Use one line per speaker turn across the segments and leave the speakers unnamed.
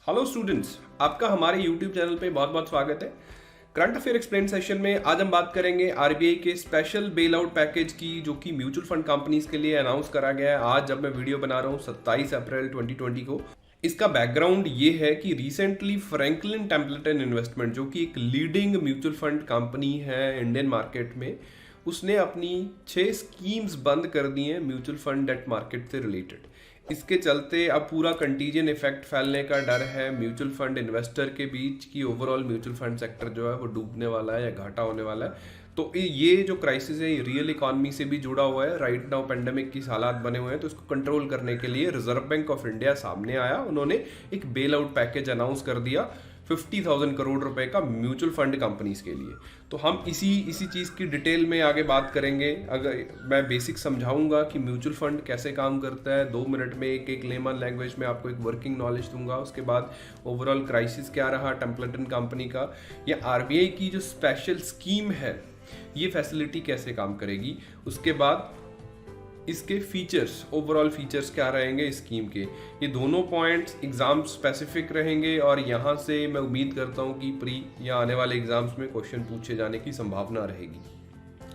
Hello students, आपका हमारे YouTube channel पे बहुत बहुत स्वागत है। करंट अफेयर एक्सप्लेन सेशन में आज हम बात करेंगे आरबीआई के स्पेशल बेल आउट पैकेज की, जो कि म्यूचुअल फंड कंपनीज के लिए अनाउंस करा गया है। आज जब मैं वीडियो बना रहा हूँ 27 अप्रैल 2020 को। इसका बैकग्राउंड ये है कि रिसेंटली फ्रैंकलिन टेम्पलेटन इन्वेस्टमेंट, जो कि एक लीडिंग म्यूचुअल फंड कंपनी है इंडियन मार्केट में, उसने अपनी 6 स्कीम्स बंद कर दी हैं म्यूचुअल फंड डेट मार्केट से रिलेटेड। इसके चलते अब पूरा कंटीजियन इफेक्ट फैलने का डर है म्यूचुअल फंड इन्वेस्टर के बीच कि ओवरऑल म्यूचुअल फंड सेक्टर जो है वो डूबने वाला है या घाटा होने वाला है। तो ये जो क्राइसिस है ये रियल इकॉनमी से भी जुड़ा हुआ है। राइट नाउ पेंडेमिक की हालात बने हुए हैं, तो इसको कंट्रोल करने के लिए रिजर्व बैंक ऑफ इंडिया सामने आया। उन्होंने एक बेल आउट पैकेज अनाउंस कर दिया 50,000 करोड़ रुपए का म्यूचुअल फंड कंपनीज के लिए। तो हम इसी चीज़ की डिटेल में आगे बात करेंगे। अगर मैं बेसिक समझाऊंगा कि म्यूचुअल फंड कैसे काम करता है, 2 मिनट में एक लेमन लैंग्वेज में आपको एक वर्किंग नॉलेज दूंगा। उसके बाद ओवरऑल क्राइसिस क्या रहा टेम्पलेटन कंपनी का, या आरबीआई की जो स्पेशल स्कीम है ये फैसिलिटी कैसे काम करेगी, उसके बाद इसके फीचर्स, ओवरऑल फीचर्स क्या रहेंगे इस स्कीम के। ये दोनों पॉइंट्स एग्जाम स्पेसिफिक रहेंगे और यहाँ से मैं उम्मीद करता हूँ कि प्री या आने वाले एग्जाम्स में क्वेश्चन पूछे जाने की संभावना रहेगी।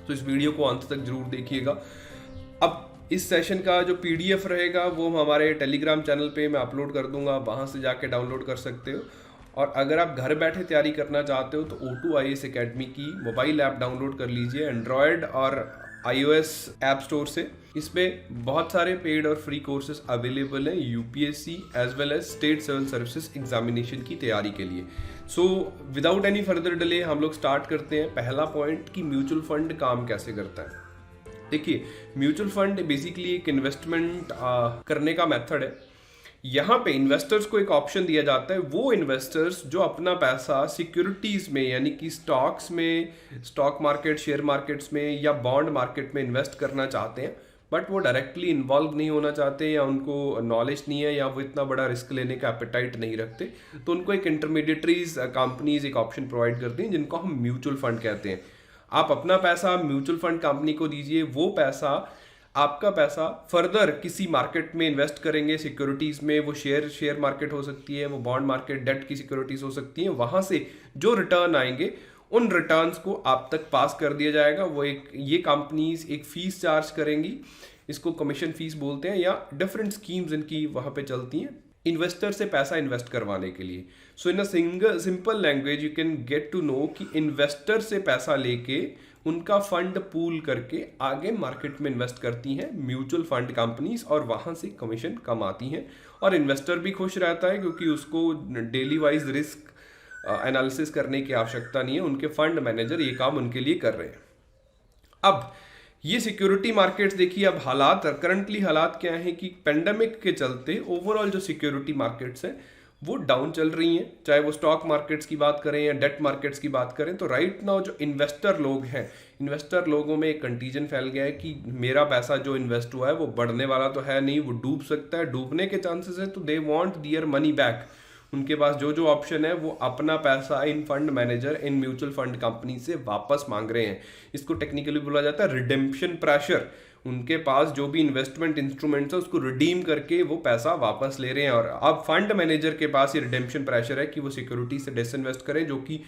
तो इस वीडियो को अंत तक जरूर देखिएगा। अब इस सेशन का जो पीडीएफ रहेगा वो हमारे टेलीग्राम चैनल पे मैं अपलोड कर दूंगा, वहाँ से जाके डाउनलोड कर सकते हो। और अगर आप घर बैठे तैयारी करना चाहते हो तो O2 IAS अकेडमी की मोबाइल ऐप डाउनलोड कर लीजिए एंड्रॉयड और iOS ऐप स्टोर से। इसमें बहुत सारे पेड और फ्री कोर्सेज अवेलेबल हैं UPSC as well as state civil services examination की तैयारी के लिए। So without any further delay हम लोग स्टार्ट करते हैं। पहला पॉइंट कि म्यूचुअल फंड काम कैसे करता है। देखिए, म्यूचुअल फंड बेसिकली एक इन्वेस्टमेंट करने का मेथड है। यहाँ पे इन्वेस्टर्स को एक ऑप्शन दिया जाता है। वो इन्वेस्टर्स जो अपना पैसा सिक्योरिटीज में, यानी कि स्टॉक्स में, स्टॉक मार्केट, शेयर मार्केट्स में या बॉन्ड मार्केट में इन्वेस्ट करना चाहते हैं, बट वो डायरेक्टली इन्वॉल्व नहीं होना चाहते या उनको नॉलेज नहीं है या वो इतना बड़ा रिस्क लेने का एपेटाइट नहीं रखते, तो उनको एक इंटरमीडिएटरीज कंपनीज एक ऑप्शन प्रोवाइड करती हैं जिनको हम म्यूचुअल फंड कहते हैं। आप अपना पैसा म्यूचुअल फंड कंपनी को दीजिए, वो पैसा, आपका पैसा फर्दर किसी मार्केट में इन्वेस्ट करेंगे, सिक्योरिटीज में, वो शेयर मार्केट हो सकती है, वो बॉन्ड मार्केट, डेट की सिक्योरिटीज हो सकती हैं। वहां से जो रिटर्न आएंगे उन रिटर्न्स को आप तक पास कर दिया जाएगा। वो ये कंपनीज एक फीस चार्ज करेंगी, इसको कमीशन फीस बोलते हैं, या डिफरेंट स्कीम्स इनकी वहां पे चलती हैं इन्वेस्टर से पैसा इन्वेस्ट करवाने के लिए। So in a simple language you can get to know कि इन्वेस्टर से पैसा लेके उनका फंड पूल करके आगे मार्केट में इन्वेस्ट करती हैं म्यूचुअल फंड कंपनीज और वहां से कमीशन कमाती हैं। और इन्वेस्टर भी खुश रहता है क्योंकि उसको डेली वाइज रिस्क एनालिसिस करने की आवश्यकता नहीं है, उनके फंड मैनेजर ये काम उनके लिए कर रहे हैं। अब ये सिक्योरिटी मार्केट्स देखिए, अब करंटली हालात क्या है कि पेंडेमिक के चलते ओवरऑल जो सिक्योरिटी मार्केट्स हैं वो डाउन चल रही हैं, चाहे वो स्टॉक मार्केट्स की बात करें या डेट मार्केट्स की बात करें। तो राइट नाउ जो इन्वेस्टर लोग हैं, इन्वेस्टर लोगों में एक कंटीजन फैल गया है कि मेरा पैसा जो इन्वेस्ट हुआ है वो बढ़ने वाला तो है नहीं, वो डूब सकता है, डूबने के चांसेस है। तो they want their money back. उनके पास जो ऑप्शन है वो अपना पैसा इन फंड मैनेजर, इन म्यूचुअल फंड कंपनी से वापस मांग रहे हैं। इसको टेक्निकली बोला जाता है रिडेम्पशन प्रेशर। उनके पास जो भी इन्वेस्टमेंट इंस्ट्रूमेंट्स है उसको रिडीम करके वो पैसा वापस ले रहे हैं। और अब फंड मैनेजर के पास ये रिडेम्पशन प्रेशर है कि वो सिक्योरिटी से डिसइन्वेस्ट करें, जो कि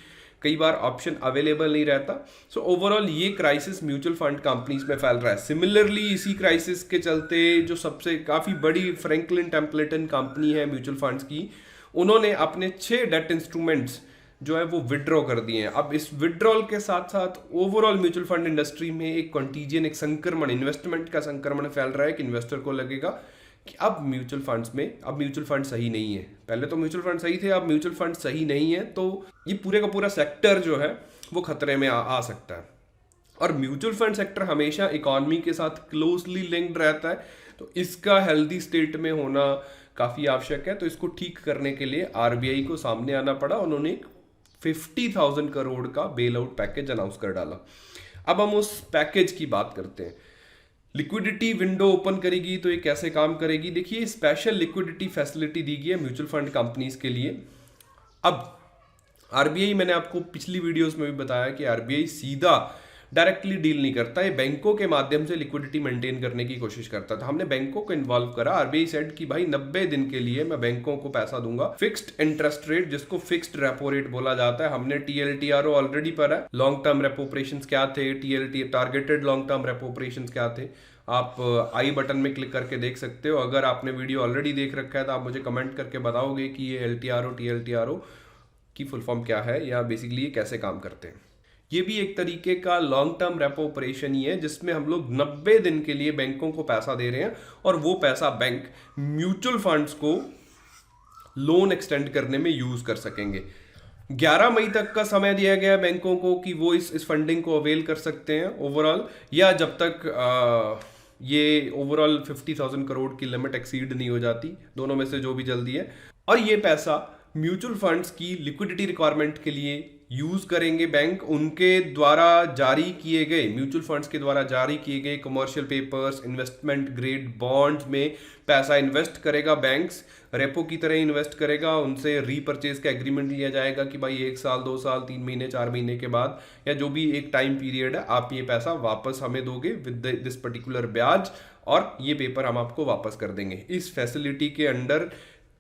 कई बार ऑप्शन अवेलेबल नहीं रहता। सो ओवरऑल ये क्राइसिस म्यूचुअल फंड कंपनीज में फैल रहा है। सिमिलरली इसी क्राइसिस के चलते जो सबसे काफी बड़ी फ्रैंकलिन टेम्पलेटन कंपनी है म्यूचुअल फंड्स की, उन्होंने अपने 6 डेट इंस्ट्रूमेंट्स जो है वो विड्रॉ कर दिए हैं। अब इस विड्रॉल के साथ साथ ओवरऑल म्यूचुअल फंड इंडस्ट्री में एक कंटीजियन, एक संक्रमण, इन्वेस्टमेंट का संक्रमण फैल रहा है कि इन्वेस्टर को लगेगा कि अब म्यूचुअल फंड सही नहीं है। पहले तो म्यूचुअल फंड सही थे, अब म्यूचुअल फंड सही नहीं है, तो ये पूरे का पूरा सेक्टर जो है वो खतरे में आ सकता है। और म्यूचुअल फंड सेक्टर हमेशा इकोनॉमी के साथ क्लोजली लिंक्ड रहता है, तो इसका हेल्दी स्टेट में होना काफी आवश्यक है। तो इसको ठीक करने के लिए आरबीआई को सामने आना पड़ा। उन्होंने 50,000 करोड़ का बेल आउट पैकेज अनाउंस कर डाला। अब हम उस पैकेज की बात करते हैं। लिक्विडिटी विंडो ओपन करेगी तो ये कैसे काम करेगी। देखिए, स्पेशल लिक्विडिटी फैसिलिटी दी गई है म्यूचुअल फंड कंपनीज के लिए। अब आरबीआई, मैंने आपको पिछली वीडियोस में भी बताया कि आरबीआई सीधा डायरेक्टली डील नहीं करता, ये बैंकों के माध्यम से लिक्विडिटी मेंटेन करने की कोशिश करता था। हमने बैंकों को इन्वॉल्व करा। आरबीआई सेड कि भाई 90 दिन के लिए मैं बैंकों को पैसा दूंगा, फिक्स्ड इंटरेस्ट रेट जिसको फिक्स्ड रेपो रेट बोला जाता है। हमने टीएलटीआरओ ऑलरेडी पढ़ा है, लॉन्ग टर्म रेपो ऑपरेशंस क्या थे, TLT targeted long term repo operations क्या थे। आप आई बटन में क्लिक करके देख सकते हो। अगर आपने वीडियो ऑलरेडी देख रखा है तो आप मुझे कमेंट करके बताओगे कि ये एलटीआरओ टीएलटीआरओ की फुल फॉर्म क्या है या बेसिकली ये कैसे काम करते हैं। ये भी एक तरीके का लॉन्ग टर्म रेपो ऑपरेशन ही है जिसमें हम लोग 90 दिन के लिए बैंकों को पैसा दे रहे हैं और वो पैसा बैंक म्यूचुअल फंड्स को लोन एक्सटेंड करने में यूज कर सकेंगे। 11 मई तक का समय दिया गया है बैंकों को कि वो इस फंडिंग को अवेल कर सकते हैं ओवरऑल, या जब तक ये ओवरऑल 50,000 करोड़ की लिमिट एक्सीड नहीं हो जाती, दोनों में से जो भी जल्दी है। और ये पैसा म्यूचुअल फंड्स की लिक्विडिटी रिक्वायरमेंट के लिए यूज करेंगे बैंक। उनके द्वारा जारी किए गए, म्यूचुअल फंड्स के द्वारा जारी किए गए commercial papers, investment grade bonds में पैसा इन्वेस्ट करेगा बैंक्स, रेपो की तरह इन्वेस्ट करेगा। उनसे रीपर्चेज का एग्रीमेंट लिया जाएगा कि भाई 1 साल 2 साल 3 महीने 4 महीने के बाद या जो भी एक टाइम पीरियड है आप ये पैसा वापस हमें दोगे विद दिस पर्टिकुलर ब्याज, और ये पेपर हम आपको वापस कर देंगे। इस फैसिलिटी के अंडर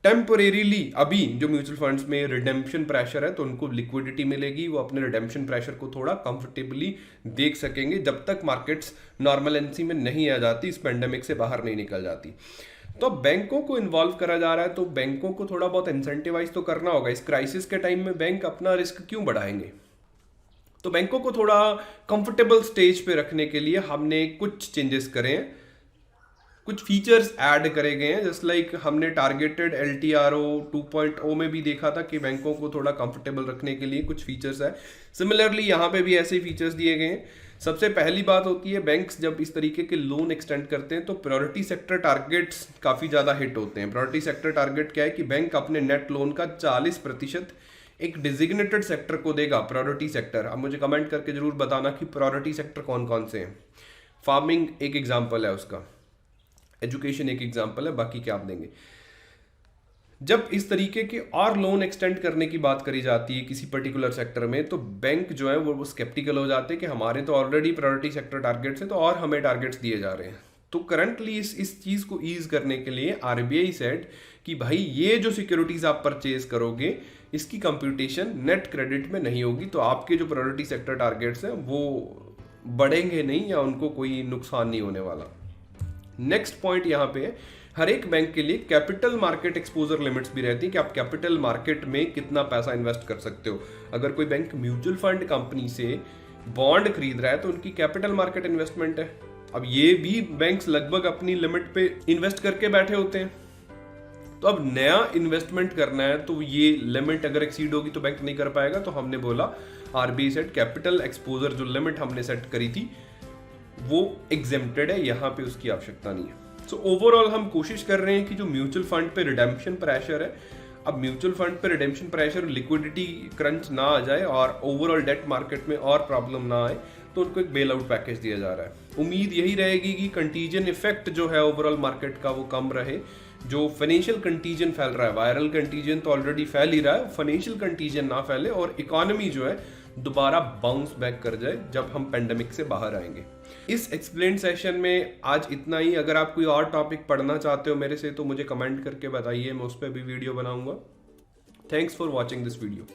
टेम्परेरीली अभी जो म्यूचुअल फंड्स में रिडेम्पशन प्रेशर है तो उनको लिक्विडिटी मिलेगी, वो अपने रिडेम्पशन प्रेशर को थोड़ा कंफर्टेबली देख सकेंगे जब तक मार्केट्स नॉर्मलेंसी में नहीं आ जाती, इस पेंडेमिक से बाहर नहीं निकल जाती। तो बैंकों को इन्वॉल्व करा जा रहा है तो बैंकों को थोड़ा बहुत इंसेंटिवाइज तो करना होगा। इस क्राइसिस के टाइम में बैंक अपना रिस्क क्यों बढ़ाएंगे? तो बैंकों को थोड़ा कंफर्टेबल स्टेज पे रखने के लिए हमने कुछ चेंजेस करे हैं, कुछ फीचर्स ऐड करे गए हैं। जस्ट लाइक हमने टारगेटेड एलटीआरओ 2.0 में भी देखा था कि बैंकों को थोड़ा कंफर्टेबल रखने के लिए कुछ फीचर्स है। सिमिलरली यहाँ पे भी ऐसे फीचर्स दिए गए हैं। सबसे पहली बात होती है, बैंक्स जब इस तरीके के लोन एक्सटेंड करते हैं तो प्रायोरिटी सेक्टर टारगेट्स काफ़ी ज़्यादा हिट होते हैं। प्रायोरिटी सेक्टर टारगेट क्या है कि बैंक अपने नेट लोन का 40% एक डिजिग्नेटेड सेक्टर को देगा, प्रायोरिटी सेक्टर। अब मुझे कमेंट करके जरूर बताना कि प्रायोरिटी सेक्टर कौन कौन से हैं। फार्मिंग एक एग्जाम्पल है उसका, एजुकेशन एक एग्जाम्पल है, बाकी क्या आप देंगे। जब इस तरीके के और लोन एक्सटेंड करने की बात करी जाती है किसी पर्टिकुलर सेक्टर में तो बैंक जो है वो स्केप्टिकल हो जाते हैं कि हमारे तो ऑलरेडी प्रायोरिटी सेक्टर टारगेट्स हैं तो और हमें टारगेट्स दिए जा रहे हैं। तो करंटली इस चीज़ को ईज करने के लिए आरबीआई सेड कि भाई ये जो सिक्योरिटीज आप परचेज करोगे इसकी कंप्यूटेशन नेट क्रेडिट में नहीं होगी, तो आपके जो प्रायोरिटी सेक्टर टारगेट्स हैं वो बढ़ेंगे नहीं या उनको कोई नुकसान नहीं होने वाला। नेक्स्ट पॉइंट यहाँ पे हर एक बैंक के लिए कैपिटल मार्केट एक्सपोजर लिमिट्स भी रहती है कि आप कैपिटल मार्केट में कितना पैसा इन्वेस्ट कर सकते हो। अगर कोई बैंक म्यूचुअल फंड कंपनी से बॉन्ड खरीद रहा है तो उनकी कैपिटल मार्केट इन्वेस्टमेंट है। अब ये भी बैंक्स लगभग अपनी लिमिट पे इन्वेस्ट करके बैठे होते हैं, तो अब नया इन्वेस्टमेंट करना है तो ये लिमिट अगर एक्सीड होगी तो बैंक नहीं कर पाएगा। तो हमने बोला आरबीआई सेट कैपिटल एक्सपोजर जो लिमिट हमने सेट करी थी वो एग्जेम्प्टेड है, यहाँ पे उसकी आवश्यकता नहीं है। सो ओवरऑल हम कोशिश कर रहे हैं कि जो म्यूचुअल फंड पे रिडेम्पशन प्रेशर है, अब म्यूचुअल फंड पे रिडेम्पशन प्रेशर, लिक्विडिटी क्रंच ना आ जाए और ओवरऑल डेट मार्केट में और प्रॉब्लम ना आए, तो उनको एक बेल आउट पैकेज दिया जा रहा है। उम्मीद यही रहेगी कि कंटीजन इफेक्ट जो है ओवरऑल मार्केट का वो कम रहे। जो फाइनेंशियल कंटीजन फैल रहा है, वायरल कंटीजन तो ऑलरेडी फैल ही रहा है, फाइनेंशियल कंटीजन ना फैले और इकोनॉमी जो है दोबारा बाउंस बैक कर जाए जब हम पेंडेमिक से बाहर आएंगे। इस एक्सप्लेन सेशन में आज इतना ही। अगर आप कोई और टॉपिक पढ़ना चाहते हो मेरे से तो मुझे कमेंट करके बताइए, मैं उस पर भी वीडियो बनाऊंगा। Thanks for watching this video.